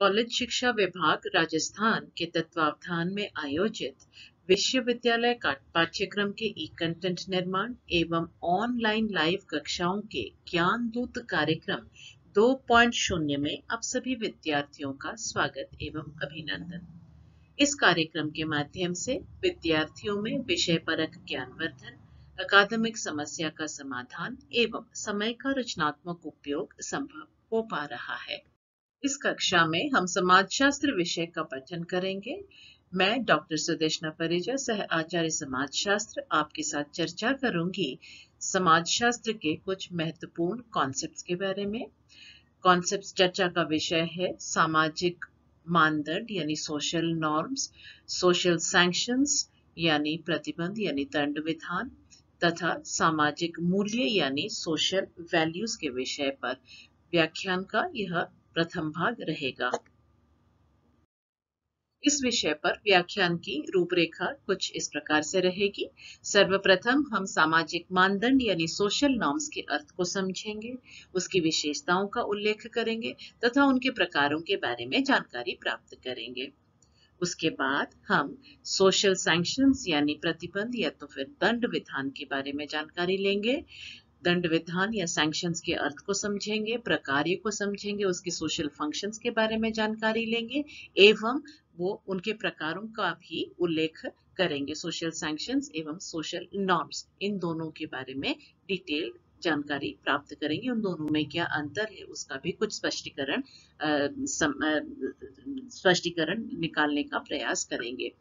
College शिक्षा विभाग राजस्थान के तत्वावधान में आयोजित विश्वविद्यालय का पाठ्यक्रम के ई कंटेंट निर्माण एवं ऑनलाइन लाइव कक्षाओं के ज्ञान दूत कार्यक्रम 2.0 में आप सभी विद्यार्थियों का स्वागत एवं अभिनंदन। इस कार्यक्रम के माध्यम से विद्यार्थियों में विषय परक ज्ञानवर्धन, अकादमिक समस्या का समाधान एवं समय का रचनात्मक उपयोग संभव हो पा रहा है। इस कक्षा में हम समाजशास्त्र विषय का पठन करेंगे। मैं डॉक्टर सुदेशना परिजा, सह आचार्य समाजशास्त्र, आपके साथ चर्चा करूंगी समाजशास्त्र के कुछ महत्वपूर्ण कॉन्सेप्ट्स के बारे में। कॉन्सेप्ट्स चर्चा का विषय है सामाजिक मानदंड यानी सोशल नॉर्म्स, सोशल सैंक्शंस यानी प्रतिबंध यानी दंड विधान, तथा सामाजिक मूल्य यानी सोशल वैल्यूज के विषय पर व्याख्यान का यह प्रथम भाग रहेगा। इस विषय पर व्याख्यान की रूपरेखा कुछ इस प्रकार से रहेगी। सर्वप्रथम हम सामाजिक मानदंड यानी सोशल नॉर्म्स के अर्थ को समझेंगे, उसकी विशेषताओं का उल्लेख करेंगे तथा उनके प्रकारों के बारे में जानकारी प्राप्त करेंगे। उसके बाद हम सोशल सैंक्शंस यानी प्रतिबंध या तो फिर दंड विधान के बारे में जानकारी लेंगे। दंड विधान या सैंक्शंस के अर्थ को समझेंगे, प्रकार्य को समझेंगे, उसके सोशल फंक्शंस के बारे में जानकारी लेंगे एवं वो उनके प्रकारों का भी उल्लेख करेंगे। सोशल सैंक्शंस एवं सोशल नॉर्म्स, इन दोनों के बारे में डिटेल जानकारी प्राप्त करेंगे। उन दोनों में क्या अंतर है उसका भी कुछ स्पष्टीकरण निकालने का प्रयास करेंगे।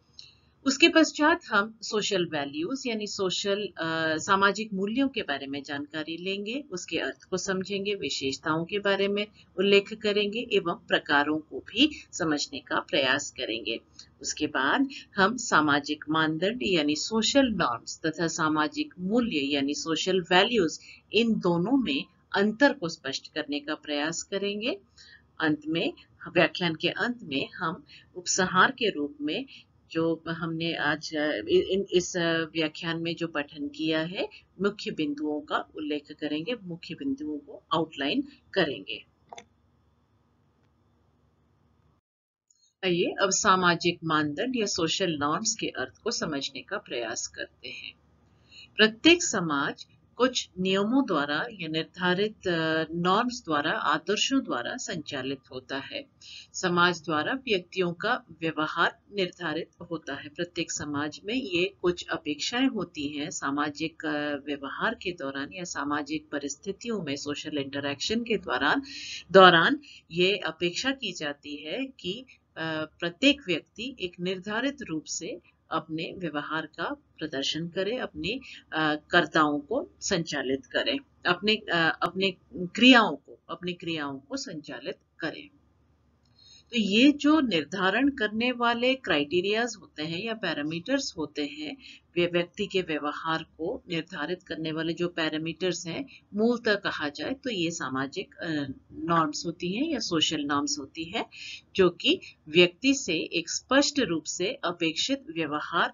उसके पश्चात हम सोशल वैल्यूज यानी सामाजिक मूल्यों के बारे में जानकारी लेंगे, उसके अर्थ को समझेंगे, विशेषताओं के बारे में उल्लेख करेंगे एवं प्रकारों को भी समझने का प्रयास करेंगे। उसके बाद हम सामाजिक मानदंड यानी सोशल नॉर्म्स तथा सामाजिक मूल्य यानी सोशल वैल्यूज, इन दोनों में अंतर को स्पष्ट करने का प्रयास करेंगे। अंत में, व्याख्यान के अंत में हम उपसंहार के रूप में जो हमने आज इस व्याख्यान में जो पठन किया है, मुख्य बिंदुओं का उल्लेख करेंगे, मुख्य बिंदुओं को आउटलाइन करेंगे। आइए अब सामाजिक मानदंड या सोशल नॉर्म्स के अर्थ को समझने का प्रयास करते हैं। प्रत्येक समाज कुछ नियमों द्वारा या निर्धारित नॉर्म्स द्वारा, आदर्शों द्वारा संचालित होता है। समाज द्वारा व्यक्तियों का व्यवहार निर्धारित होता है। प्रत्येक समाज में ये कुछ अपेक्षाएं होती हैं सामाजिक व्यवहार के दौरान या सामाजिक परिस्थितियों में सोशल इंटरैक्शन के दौरान ये अपेक्षा की जाती है कि प्रत्येक व्यक्ति एक निर्धारित रूप से अपने व्यवहार का प्रदर्शन करे, अपने कर्ताओं को संचालित करे, अपने क्रियाओं को संचालित करे। तो ये जो निर्धारण करने वाले क्राइटेरियाज होते हैं या पैरामीटर्स होते हैं, वे व्यक्ति के व्यवहार को निर्धारित करने वाले जो पैरामीटर्स हैं, मूलतः कहा जाए तो ये सामाजिक नॉर्म्स होती हैं या सोशल नॉर्म्स होती है, जो कि व्यक्ति से एक स्पष्ट रूप से अपेक्षित व्यवहार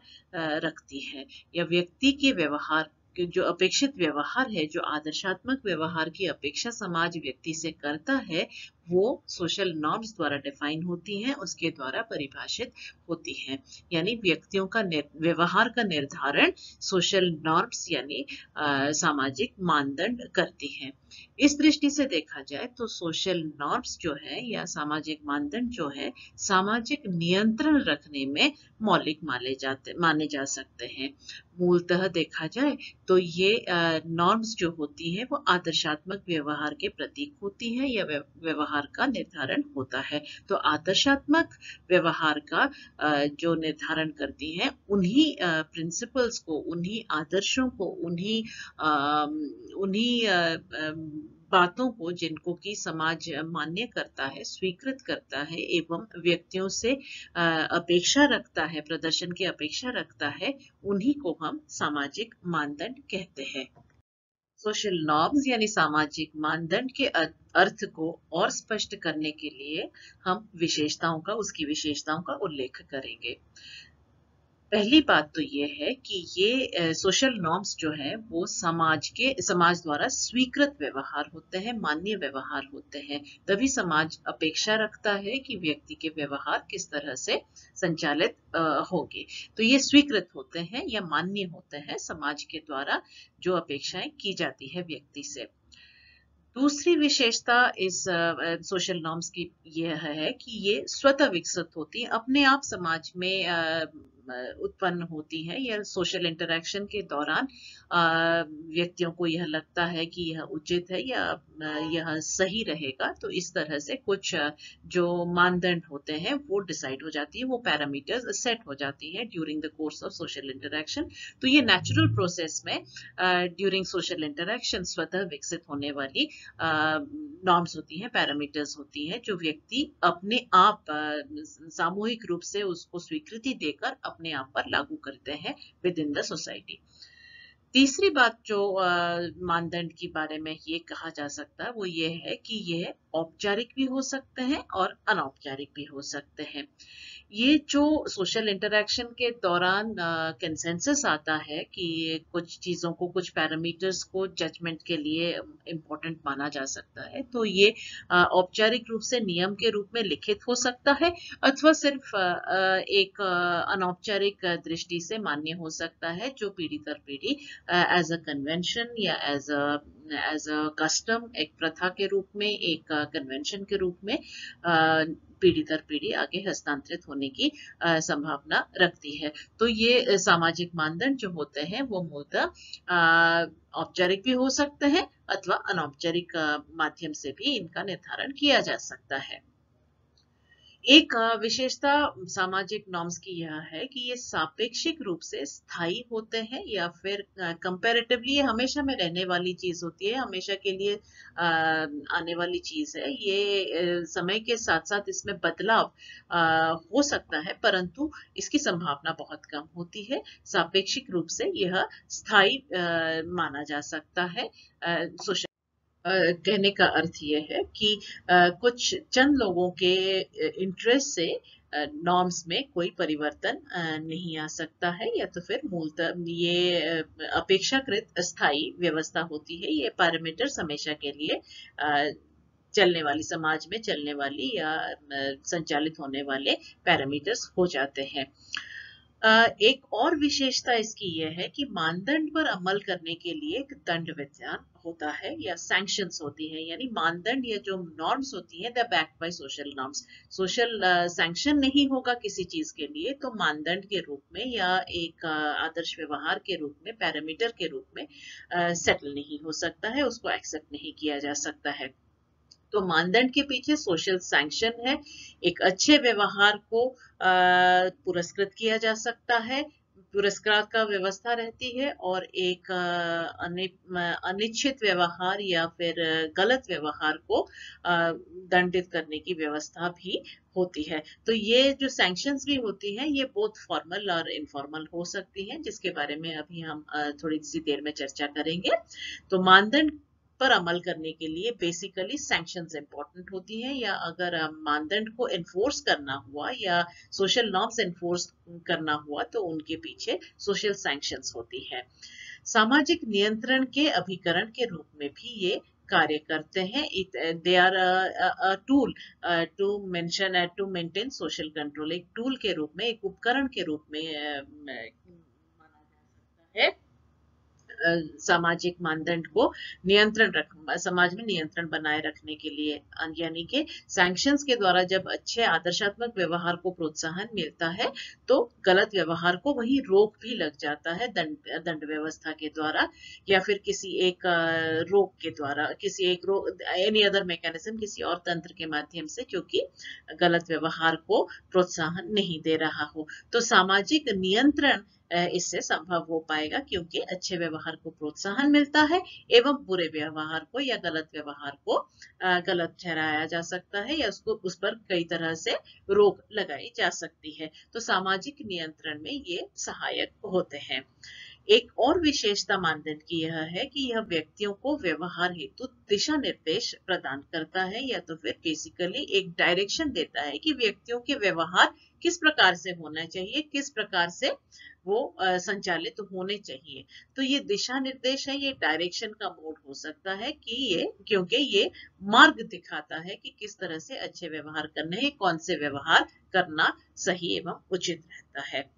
रखती है, या व्यक्ति के व्यवहार जो अपेक्षित व्यवहार है, जो आदर्शात्मक व्यवहार की अपेक्षा समाज व्यक्ति से करता है, वो सोशल नॉर्म्स द्वारा डिफाइन होती हैं, उसके द्वारा परिभाषित होती हैं। यानी व्यक्तियों का व्यवहार का निर्धारण सोशल नॉर्म्स यानी सामाजिक मानदंड करती हैं। इस दृष्टि से देखा जाए तो सोशल नॉर्म्स जो है या सामाजिक मानदंड जो है, सामाजिक नियंत्रण रखने में मौलिक माने जा सकते हैं। मूलतः देखा जाए तो ये नॉर्म्स जो होती हैं वो आदर्शात्मक व्यवहार के प्रतीक होती हैं या व्यवहार का निर्धारण होता है। तो आदर्शात्मक व्यवहार का जो निर्धारण करती हैं, उन्हीं प्रिंसिपल्स को, उन्हीं आदर्शों को, उन्हीं बातों को जिनको कि समाज मान्य करता है, स्वीकृत करता है एवं व्यक्तियों से अपेक्षा रखता है, प्रदर्शन की अपेक्षा रखता है, उन्हीं को हम सामाजिक मानदंड कहते हैं। सोशल नॉर्म्स यानी सामाजिक मानदंड के अर्थ को और स्पष्ट करने के लिए हम उसकी विशेषताओं का उल्लेख करेंगे। पहली बात तो ये है कि ये सोशल नॉर्म्स जो है वो समाज द्वारा स्वीकृत व्यवहार होते हैं, मान्य व्यवहार होते हैं। तभी समाज अपेक्षा रखता है कि व्यक्ति के व्यवहार किस तरह से संचालित होंगे। तो ये स्वीकृत होते हैं या मान्य होते हैं समाज के द्वारा, जो अपेक्षाएं की जाती है व्यक्ति से। दूसरी विशेषता इस सोशल नॉर्म्स की यह है कि ये स्वतः विकसित होती है, अपने आप समाज में उत्पन्न होती है या सोशल इंटरेक्शन के दौरान व्यक्तियों को यह लगता है कि यह उचित है या यह सही रहेगा, तो इस तरह से कुछ जो मानदंड होते हैं वो डिसाइड हो जाती है, वो पैरामीटर्स सेट हो जाती है during the course of social interaction. तो ये नेचुरल प्रोसेस में ड्यूरिंग सोशल इंटरेक्शन स्वतः विकसित होने वाली नॉर्म्स होती हैं, पैरामीटर्स होती हैं, जो व्यक्ति अपने आप सामूहिक रूप से उसको स्वीकृति देकर अपने आप पर लागू करते हैं विद इन द सोसाइटी। तीसरी बात जो मानदंड के बारे में ये कहा जा सकता है वो ये है कि ये औपचारिक भी हो सकते हैं और अनौपचारिक भी हो सकते हैं। ये जो सोशल इंटरेक्शन के दौरान कंसेंसस आता है कि कुछ चीजों को, कुछ पैरामीटर्स को जजमेंट के लिए इम्पोर्टेंट माना जा सकता है, तो ये औपचारिक रूप से नियम के रूप में लिखित हो सकता है अथवा सिर्फ एक अनौपचारिक दृष्टि से मान्य हो सकता है, जो पीढ़ी दर पीढ़ी एज अ कन्वेंशन या एज अ कस्टम, एक प्रथा के रूप में, एक कन्वेंशन के रूप में पीढ़ी दर पीढ़ी आगे हस्तांतरित होने की संभावना रखती है। तो ये सामाजिक मानदंड जो होते हैं वो मूलतः औपचारिक भी हो सकते हैं अथवा अनौपचारिक माध्यम से भी इनका निर्धारण किया जा सकता है। एक विशेषता सामाजिक नॉर्म्स की यह है कि ये सापेक्षिक रूप से स्थायी होते हैं या फिर कंपैरेटिवली ये हमेशा में रहने वाली चीज होती है, हमेशा के लिए आने वाली चीज है। ये समय के साथ साथ इसमें बदलाव हो सकता है, परंतु इसकी संभावना बहुत कम होती है। सापेक्षिक रूप से यह स्थायी माना जा सकता है। कहने का अर्थ ये है कि कुछ चंद लोगों के इंटरेस्ट से नॉर्म्स में कोई परिवर्तन नहीं आ सकता है, या तो फिर मूलतः ये अपेक्षाकृत स्थायी व्यवस्था होती है। ये पैरामीटर्स हमेशा के लिए चलने वाली, समाज में चलने वाली या संचालित होने वाले पैरामीटर्स हो जाते हैं। एक और विशेषता इसकी यह है कि मानदंड पर अमल करने के लिए एक दंड विधान होता है या सैंक्शंस होती है, यानी मानदंड या जो नॉर्म्स होती हैं, they backed by social norms. Social sanction नहीं होगा किसी चीज के लिए तो मानदंड के रूप में या एक आदर्श व्यवहार के रूप में, पैरामीटर के रूप में सेटल नहीं हो सकता है, उसको एक्सेप्ट नहीं किया जा सकता है। तो मानदंड के पीछे सोशल सैंक्शन है। एक अच्छे व्यवहार को पुरस्कृत किया जा सकता है, पुरस्कार का व्यवस्था रहती है, और एक अनिच्छित व्यवहार या फिर गलत व्यवहार को दंडित करने की व्यवस्था भी होती है। तो ये जो सैंक्शंस भी होती हैं ये बहुत फॉर्मल और इनफॉर्मल हो सकती हैं, जिसके बारे में अभी हम थोड़ी सी देर में चर्चा करेंगे। तो मानदंड पर अमल करने के लिए बेसिकली सैंक्शंस इंपॉर्टेंट होती हैं, या अगर मानदंड को एनफोर्स करना हुआ या सोशल नॉर्म्स एनफोर्स करना हुआ तो उनके पीछे सोशल सैंक्शंस होती है। सामाजिक नियंत्रण के अभिकरण के रूप में भी ये कार्य करते हैं। They are a tool to maintain social control. एक टूल के रूप में, एक उपकरण के रूप में माना जा सकता है सामाजिक मानदंड को समाज में नियंत्रण बनाए रखने के लिए। यानी कि सैंक्शंस के द्वारा जब अच्छे आदर्शात्मक व्यवहार को प्रोत्साहन मिलता है तो गलत व्यवहार को वही रोक भी लग जाता है दंड व्यवस्था के द्वारा, या फिर किसी एक रोक के द्वारा, किसी एक एनी अदर मैकेनिज्म, किसी और तंत्र के माध्यम से, जो कि गलत व्यवहार को प्रोत्साहन नहीं दे रहा हो। तो सामाजिक नियंत्रण इससे संभव हो पाएगा, क्योंकि अच्छे व्यवहार को प्रोत्साहन मिलता है एवं बुरे व्यवहार को या गलत व्यवहार को गलत ठहराया जा सकता है, या उस पर कई तरह से रोक लगाई जा सकती है। तो सामाजिक नियंत्रण में ये सहायक होते हैं। एक और विशेषता मानदंड की यह है कि यह व्यक्तियों को व्यवहार हेतु दिशा निर्देश प्रदान करता है, या तो फिर बेसिकली एक डायरेक्शन देता है कि व्यक्तियों के व्यवहार किस प्रकार से होना चाहिए, किस प्रकार से वो संचालित होने चाहिए। तो ये दिशा निर्देश है, ये डायरेक्शन का मोड हो सकता है कि ये, क्योंकि ये मार्ग दिखाता है कि किस तरह से अच्छे व्यवहार करने हैं, कौन से व्यवहार करना सही एवं उचित रहता है।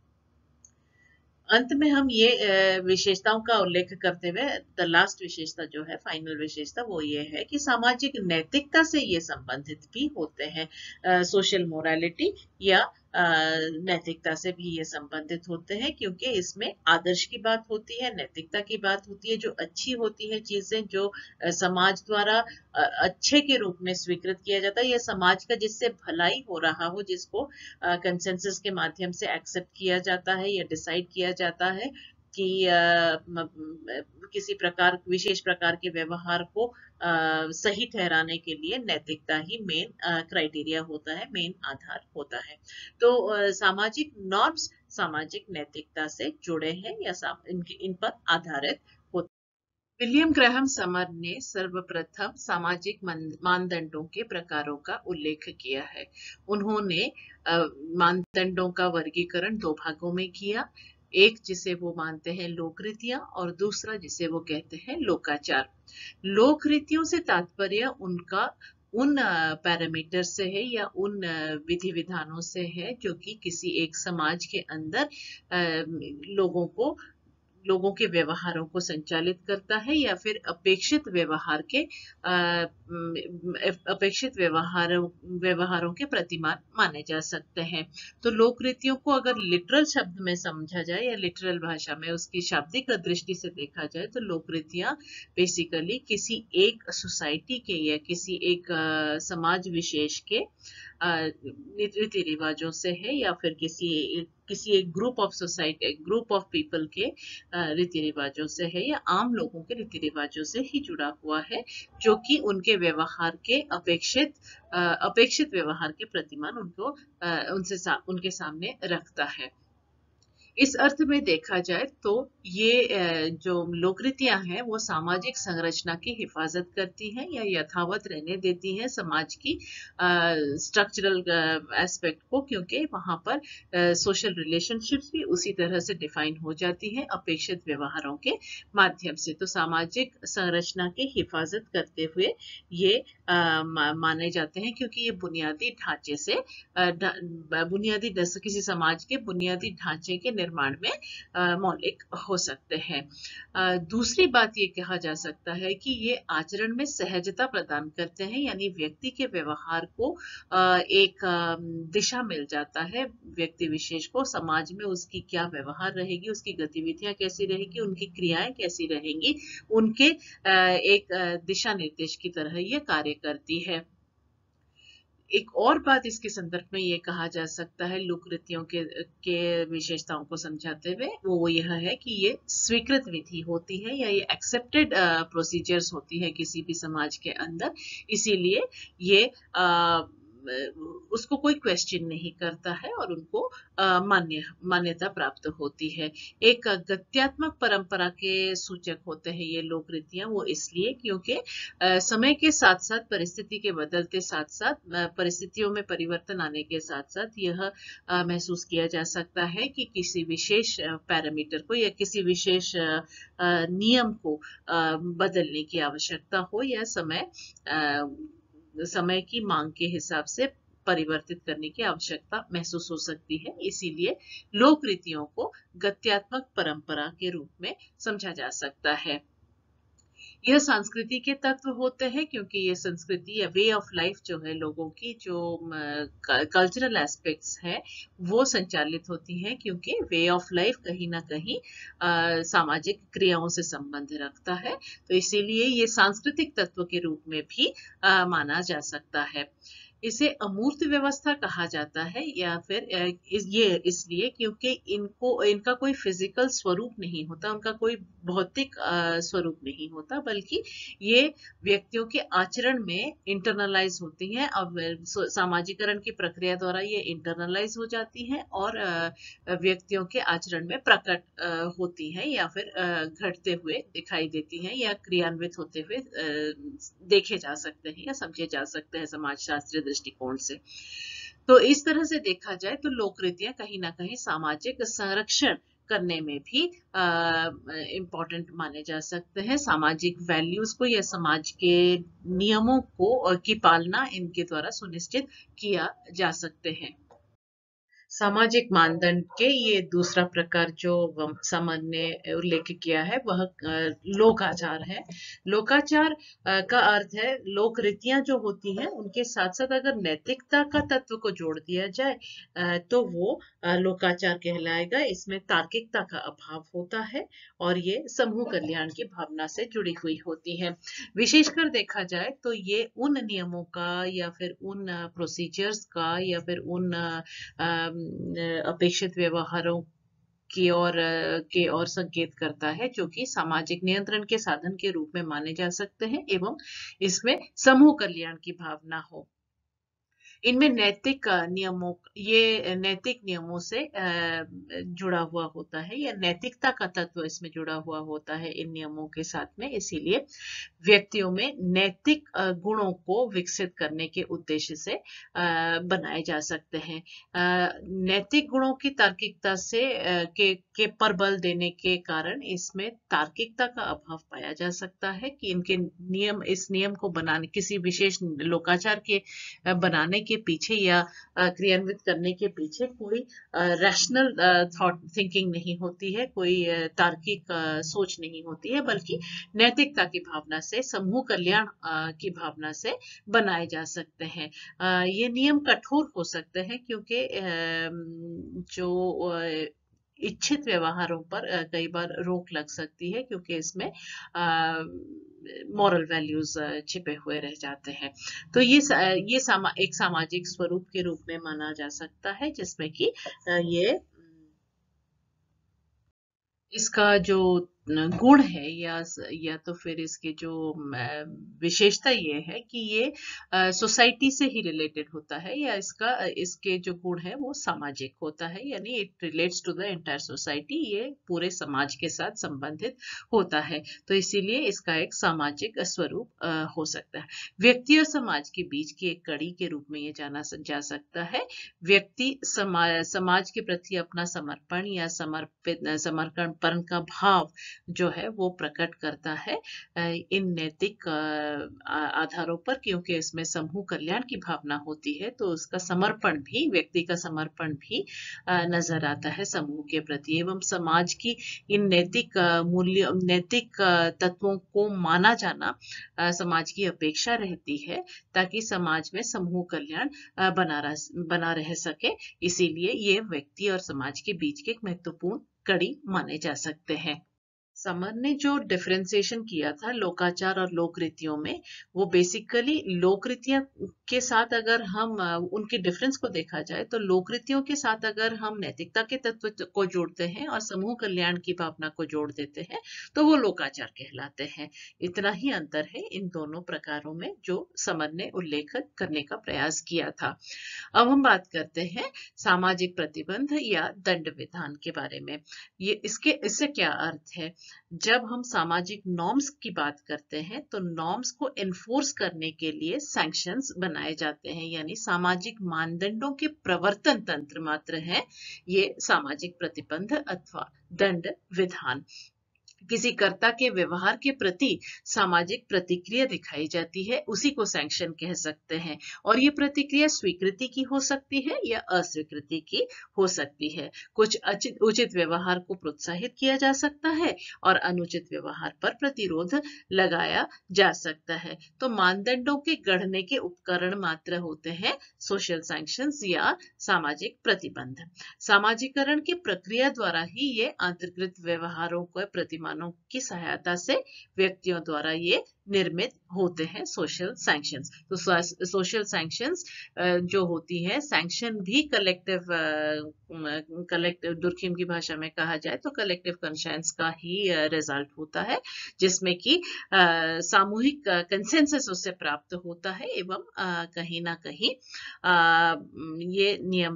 अंत में हम ये विशेषताओं का उल्लेख करते हुए द लास्ट विशेषता जो है, फाइनल विशेषता, वो ये है कि सामाजिक नैतिकता से ये संबंधित भी होते हैं। सोशल मोरालिटी या नैतिकता से भी ये संबंधित होते हैं, क्योंकि इसमें आदर्श की बात होती है, नैतिकता की बात होती है, जो अच्छी होती है चीजें, जो समाज द्वारा अच्छे के रूप में स्वीकृत किया जाता है, या समाज का जिससे भलाई हो रहा हो, जिसको कंसेंसस के माध्यम से एक्सेप्ट किया जाता है या डिसाइड किया जाता है कि किसी प्रकार, विशेष प्रकार के व्यवहार को सही ठहराने के लिए नैतिकता ही मेन क्राइटेरिया होता है, मेन आधार होता है। तो सामाजिक नॉर्म्स सामाजिक नैतिकता से जुड़े हैं या इन पर आधारित होते हैं। विलियम ग्राहम समर ने सर्वप्रथम सामाजिक मानदंडों के प्रकारों का उल्लेख किया है। उन्होंने मानदंडों का वर्गीकरण दो भागों में किया, एक जिसे वो मानते हैं लोकरीतियां और दूसरा जिसे वो कहते हैं लोकाचार। लोकरीतियों से तात्पर्य उनका उन पैरामीटर से है या उन विधि विधानों से है जो कि किसी एक समाज के अंदर लोगों के व्यवहारों को संचालित करता है, या फिर अपेक्षित व्यवहारों के प्रतिमान माने जा सकते हैं। तो लोक रीतियों को अगर लिटरल शब्द में समझा जाए या लिटरल भाषा में उसकी शाब्दिक दृष्टि से देखा जाए, तो लोक रीतियां बेसिकली किसी एक सोसाइटी के या किसी एक समाज विशेष के रीति रिवाजों से है, या फिर किसी एक group of society, group of people के रीति रिवाजों से है, या आम लोगों के रीति रिवाजों से ही जुड़ा हुआ है, जो कि उनके व्यवहार के अपेक्षित व्यवहार के प्रतिमान उनके सामने रखता है। इस अर्थ में देखा जाए तो ये जो लोकरीतियां हैं वो सामाजिक संरचना की हिफाजत करती हैं या यथावत रहने देती हैं समाज की स्ट्रक्चरल एस्पेक्ट को, क्योंकि वहां पर सोशल रिलेशनशिप्स भी उसी तरह से डिफाइन हो जाती हैं अपेक्षित व्यवहारों के माध्यम से। तो सामाजिक संरचना की हिफाजत करते हुए ये माने जाते हैं, क्योंकि ये बुनियादी ढांचे से किसी समाज के बुनियादी ढांचे के निर्माण में मौलिक हो सकते हैं। दूसरी बात ये कहा जा सकता है कि ये आचरण में सहजता प्रदान करते हैं, यानी व्यक्ति के व्यवहार को एक दिशा मिल जाता है, व्यक्ति विशेष को समाज में उसकी क्या व्यवहार रहेगी, उसकी गतिविधियां कैसी रहेगी, उनकी क्रियाएं कैसी रहेंगी, उनके एक दिशा निर्देश की तरह ये कार्य करती है। एक और बात इसके संदर्भ में ये कहा जा सकता है लोकरीतियों के विशेषताओं को समझाते हुए, वो यह है कि ये स्वीकृत विधि होती है या ये एक्सेप्टेड प्रोसीजर्स होती है किसी भी समाज के अंदर, इसीलिए ये उसको कोई क्वेश्चन नहीं करता है और उनको मान्यता प्राप्त होती है। एक गत्यात्मक परंपरा के सूचक होते हैं ये लोक रीतियां, वो इसलिए क्योंकि समय के साथ साथ, परिस्थिति के बदलते साथ साथ, परिस्थितियों में परिवर्तन आने के साथ साथ यह महसूस किया जा सकता है कि किसी विशेष पैरामीटर को या किसी विशेष नियम को बदलने की आवश्यकता हो, या समय की मांग के हिसाब से परिवर्तित करने की आवश्यकता महसूस हो सकती है। इसीलिए लोक रीतियों को गत्यात्मक परंपरा के रूप में समझा जा सकता है। यह संस्कृति के तत्व होते हैं, क्योंकि ये संस्कृति या वे ऑफ लाइफ जो है लोगों की, जो कल्चरल एस्पेक्ट्स हैं वो संचालित होती हैं, क्योंकि वे ऑफ लाइफ कहीं ना कहीं सामाजिक क्रियाओं से संबंध रखता है, तो इसीलिए ये सांस्कृतिक तत्व के रूप में भी माना जा सकता है। इसे अमूर्त व्यवस्था कहा जाता है, या फिर ये इसलिए क्योंकि इनका कोई फिजिकल स्वरूप नहीं होता, उनका कोई भौतिक स्वरूप नहीं होता, बल्कि ये व्यक्तियों के आचरण में इंटरनलाइज होती हैं। अब सामाजिकरण की प्रक्रिया द्वारा ये इंटरनलाइज हो जाती हैं और व्यक्तियों के आचरण में प्रकट होती हैं, या फिर घटते हुए दिखाई देती हैं, या क्रियान्वित होते हुए देखे जा सकते हैं या समझे जा सकते हैं समाजशास्त्रीय दृष्टिकोण से। तो इस तरह से देखा जाए तो लोकरीतियां कहीं ना कहीं सामाजिक संरक्षण करने में भी इम्पोर्टेंट माने जा सकते हैं। सामाजिक वैल्यूज को या समाज के नियमों को की पालना इनके द्वारा सुनिश्चित किया जा सकते हैं। सामाजिक मानदंड के ये दूसरा प्रकार जो समन ने उल्लेख किया है वह लोकाचार है। लोकाचार का अर्थ है लोक रीतियां जो होती हैं उनके साथ साथ अगर नैतिकता का तत्व को जोड़ दिया जाए तो वो लोकाचार कहलाएगा। इसमें तार्किकता का अभाव होता है और ये समूह कल्याण की भावना से जुड़ी हुई होती है। विशेषकर देखा जाए तो ये उन नियमों का या फिर उन प्रोसीजर्स का या फिर उन अपेक्षित व्यवहारों की ओर संकेत करता है जो कि सामाजिक नियंत्रण के साधन के रूप में माने जा सकते हैं एवं इसमें समूह कल्याण की भावना हो। इनमें नैतिक नियमों से जुड़ा हुआ होता है या नैतिकता का तत्व इसमें जुड़ा हुआ होता है इन नियमों के साथ में। इसीलिए व्यक्तियों में नैतिक गुणों को विकसित करने के उद्देश्य से बनाए जा सकते हैं। नैतिक गुणों की तार्किकता से के पर बल देने के कारण इसमें तार्किकता का अभाव पाया जा सकता है कि इस नियम को बनाने किसी विशेष लोकाचार के बनाने के पीछे या क्रियान्वित करने के पीछे कोई रैशनल थॉट थिंकिंग नहीं होती है, कोई तार्किक सोच नहीं होती है, बल्कि नैतिकता की भावना से समूह कल्याण की भावना से बनाए जा सकते हैं। ये नियम कठोर हो सकते हैं क्योंकि जो इच्छित व्यवहारों पर कई बार रोक लग सकती है क्योंकि इसमें मॉरल वैल्यूज छिपे हुए रह जाते हैं। तो ये एक सामाजिक स्वरूप के रूप में माना जा सकता है जिसमें कि ये इसका जो गुण है या तो फिर इसकी जो विशेषता ये है कि ये सोसाइटी से ही रिलेटेड होता है या इसके जो गुण है वो सामाजिक होता है, यानी it relates to the entire society, ये पूरे समाज के साथ संबंधित होता है। तो इसीलिए इसका एक सामाजिक स्वरूप हो सकता है। व्यक्ति और समाज के बीच की एक कड़ी के रूप में ये जाना जा सकता है। व्यक्ति समाज के प्रति अपना समर्पण या समर्पण का भाव जो है वो प्रकट करता है इन नैतिक आधारों पर, क्योंकि इसमें समूह कल्याण की भावना होती है तो उसका समर्पण भी, व्यक्ति का समर्पण भी नजर आता है समूह के प्रति। एवं समाज की इन नैतिक तत्वों को माना जाना समाज की अपेक्षा रहती है ताकि समाज में समूह कल्याण बना रह सके। इसीलिए ये व्यक्ति और समाज के बीच के एक महत्वपूर्ण कड़ी माने जा सकते हैं। समर ने जो डिफरेंशिएशन किया था लोकाचार और लोकरीतियों में, वो बेसिकली लोकरीतियां के साथ अगर हम उनके डिफरेंस को देखा जाए तो लोकरीतियों के साथ अगर हम नैतिकता के तत्व को जोड़ते हैं और समूह कल्याण की भावना को जोड़ देते हैं तो वो लोकाचार कहलाते हैं। इतना ही अंतर है इन दोनों प्रकारों में जो समर ने उल्लेख करने का प्रयास किया था। अब हम बात करते हैं सामाजिक प्रतिबंध या दंड विधान के बारे में। इससे क्या अर्थ है? जब हम सामाजिक नॉर्म्स की बात करते हैं तो नॉर्म्स को एनफोर्स करने के लिए सैंक्शंस बनाए जाते हैं, यानी सामाजिक मानदंडों के प्रवर्तन तंत्र मात्र है ये सामाजिक प्रतिबंध अथवा दंड विधान। किसी कर्ता के व्यवहार के प्रति सामाजिक प्रतिक्रिया दिखाई जाती है, उसी को सैंक्शन कह सकते हैं। और ये प्रतिक्रिया स्वीकृति की हो सकती है या अस्वीकृति की हो सकती है। कुछ उचित व्यवहार को प्रोत्साहित किया जा सकता है और अनुचित व्यवहार पर प्रतिरोध लगाया जा सकता है। तो मानदंडों के गढ़ने के उपकरण मात्र होते हैं सोशल सैंक्शंस या सामाजिक प्रतिबंध। सामाजिकरण की प्रक्रिया द्वारा ही ये आंतरिकृत व्यवहारों को विद्यमानों की सहायता से व्यक्तियों द्वारा ये निर्मित होते हैं सोशल सैंक्शंस। तो सोशल सैंक्शंस जो होती है, सैंक्शन भी कलेक्टिव दुर्खिम की भाषा में कहा जाए तो कलेक्टिव कंसेंस का ही रिजल्ट होता है, जिसमें कि सामूहिक कंसेंसस उससे प्राप्त होता है एवं कहीं ना कहीं ये नियम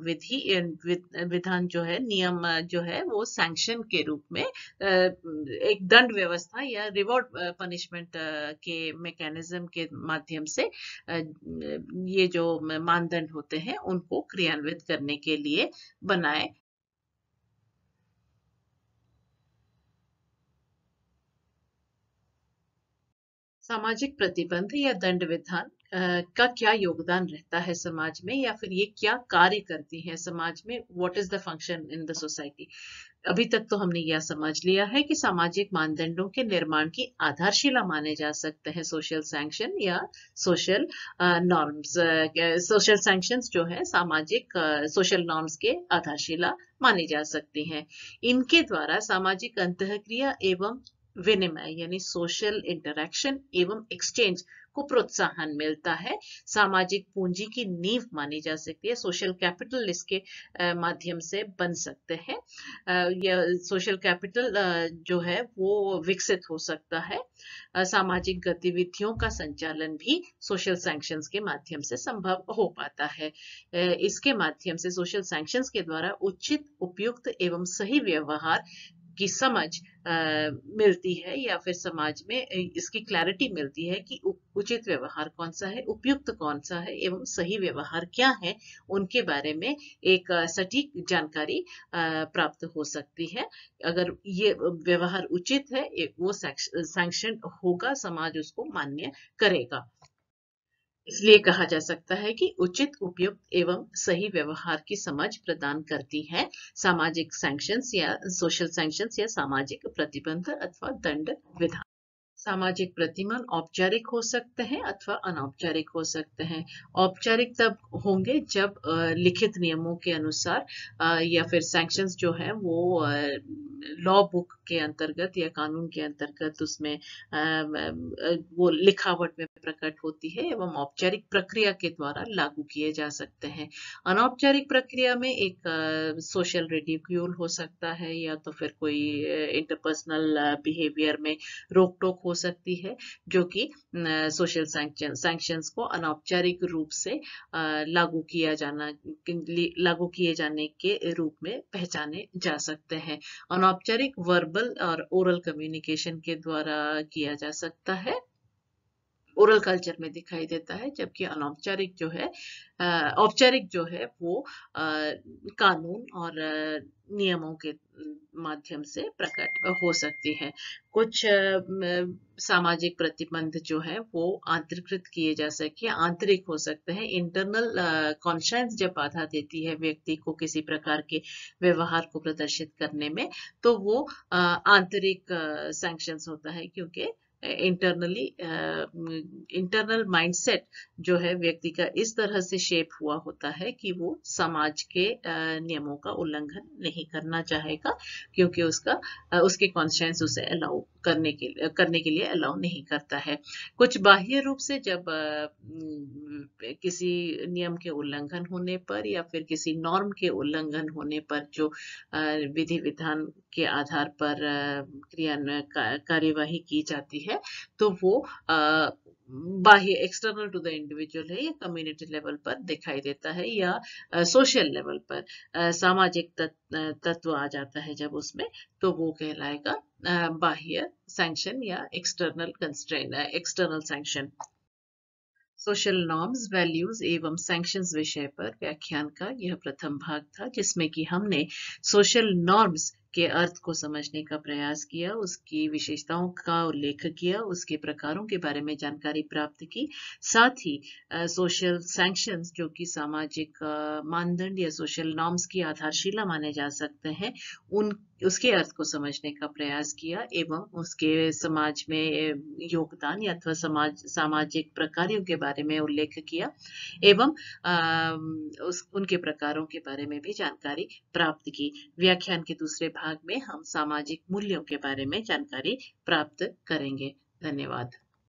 विधान जो है, नियम जो है वो सैंक्शन के रूप में एक दंड व्यवस्था या रिवॉर्ड पनिशमेंट के मैकेनिज्म के माध्यम से ये जो मानदंड होते हैं उनको क्रियान्वित करने के लिए बनाए। सामाजिक प्रतिबंध या दंड विधान का क्या योगदान रहता है समाज में, या फिर ये क्या कार्य करती है समाज में? What is the function in the society? अभी तक तो हमने यह समझ लिया है कि सामाजिक मानदंडों के निर्माण की आधारशिला माने जा सकते हैं सोशल सैंक्शन या सोशल नॉर्म्स। सोशल सैंक्शंस जो है सामाजिक सोशल नॉर्म्स के आधारशिला मानी जा सकती हैं। इनके द्वारा सामाजिक अंतःक्रिया एवं विनिमय यानी सोशल इंटरैक्शन एवं एक्सचेंज को प्रोत्साहन मिलता है। सामाजिक पूंजी की नींव मानी जा सकती है। सोशल कैपिटल इसके माध्यम से बन सकते हैं। यह सोशल कैपिटल जो है वो विकसित हो सकता है। सामाजिक गतिविधियों का संचालन भी सोशल सैंक्शंस के माध्यम से संभव हो पाता है। इसके माध्यम से सोशल सैंक्शंस के द्वारा उचित, उपयुक्त एवं सही व्यवहार की समझ मिलती है, या फिर समाज में इसकी क्लैरिटी मिलती है कि उचित व्यवहार कौन सा है, उपयुक्त कौन सा है एवं सही व्यवहार क्या है, उनके बारे में एक सटीक जानकारी प्राप्त हो सकती है। अगर ये व्यवहार उचित है, वो सैंक्शन होगा, समाज उसको मान्य करेगा। इसलिए कहा जा सकता है कि उचित, उपयुक्त एवं सही व्यवहार की समझ प्रदान करती है सामाजिक सैंक्शंस या सोशल सैंक्शंस या सामाजिक प्रतिबंध अथवा दंड विधान। सामाजिक प्रतिमान औपचारिक हो सकते हैं अथवा अनौपचारिक हो सकते हैं। औपचारिक तब होंगे जब लिखित नियमों के अनुसार या फिर सैंक्शंस जो है वो लॉ बुक के अंतर्गत या कानून के अंतर्गत उसमें वो लिखावट में प्रकट होती है एवं औपचारिक प्रक्रिया के द्वारा लागू किए जा सकते हैं। अनौपचारिक प्रक्रिया में एक सोशल रिडिक्यूल हो सकता है, या तो फिर कोई इंटरपर्सनल बिहेवियर में रोक टोक हो सकती है, जो कि सोशल सैंक्शंस को अनौपचारिक रूप से लागू किए जाने के रूप में पहचाने जा सकते हैं। अनौपचारिक वर्बल और ओरल कम्युनिकेशन के द्वारा किया जा सकता है, ओरल कल्चर में दिखाई देता है, जबकि अनौपचारिक जो है औपचारिक जो है वो कानून और नियमों के माध्यम से प्रकट हो सकती है। कुछ सामाजिक प्रतिबंध जो है वो आंतरिकृत किए जा सके, आंतरिक हो सकते हैं। इंटरनल कॉन्शियंस जब बाधा देती है व्यक्ति को किसी प्रकार के व्यवहार को प्रदर्शित करने में, तो वो आंतरिक सैंक्शंस होता है, क्योंकि इंटरनल माइंडसेट जो है व्यक्ति का इस तरह से शेप हुआ होता है कि वो समाज के नियमों का उल्लंघन नहीं करना चाहेगा, क्योंकि उसके कॉन्शियंस उसे अलाउ करने के लिए अलाउ नहीं करता है। कुछ बाह्य रूप से जब किसी नियम के उल्लंघन होने पर या फिर किसी नॉर्म के उल्लंघन होने पर जो विधि विधान के आधार पर कार्यवाही की जाती है, तो वो बाह्य एक्सटर्नल टू द इंडिविजुअल है, या कम्युनिटी लेवल पर दिखाई देता है, या सोशल लेवल पर सामाजिक तत्व आ जाता है जब उसमें, तो वो कहलाएगा बाह्य सैंक्शन या external sanction. Social norms, values एवं सैंक्शंस विषय पर व्याख्यान का यह प्रथम भाग था, जिसमें कि हमने सोशल नॉर्म्स के अर्थ को समझने का प्रयास किया, उसकी विशेषताओं का उल्लेख किया, उसके प्रकारों के बारे में जानकारी प्राप्त की। साथ ही सोशल सैंक्शंस जो कि सामाजिक मानदंड या सोशल नॉर्म्स की आधारशिला माने जा सकते हैं, उसके अर्थ को समझने का प्रयास किया एवं उसके समाज में योगदान या अथवा सामाजिक प्रकारों के बारे में उल्लेख किया एवं उनके प्रकारों के बारे में भी जानकारी प्राप्त की। व्याख्यान के दूसरे भाग में हम सामाजिक मूल्यों के बारे में जानकारी प्राप्त करेंगे। धन्यवाद।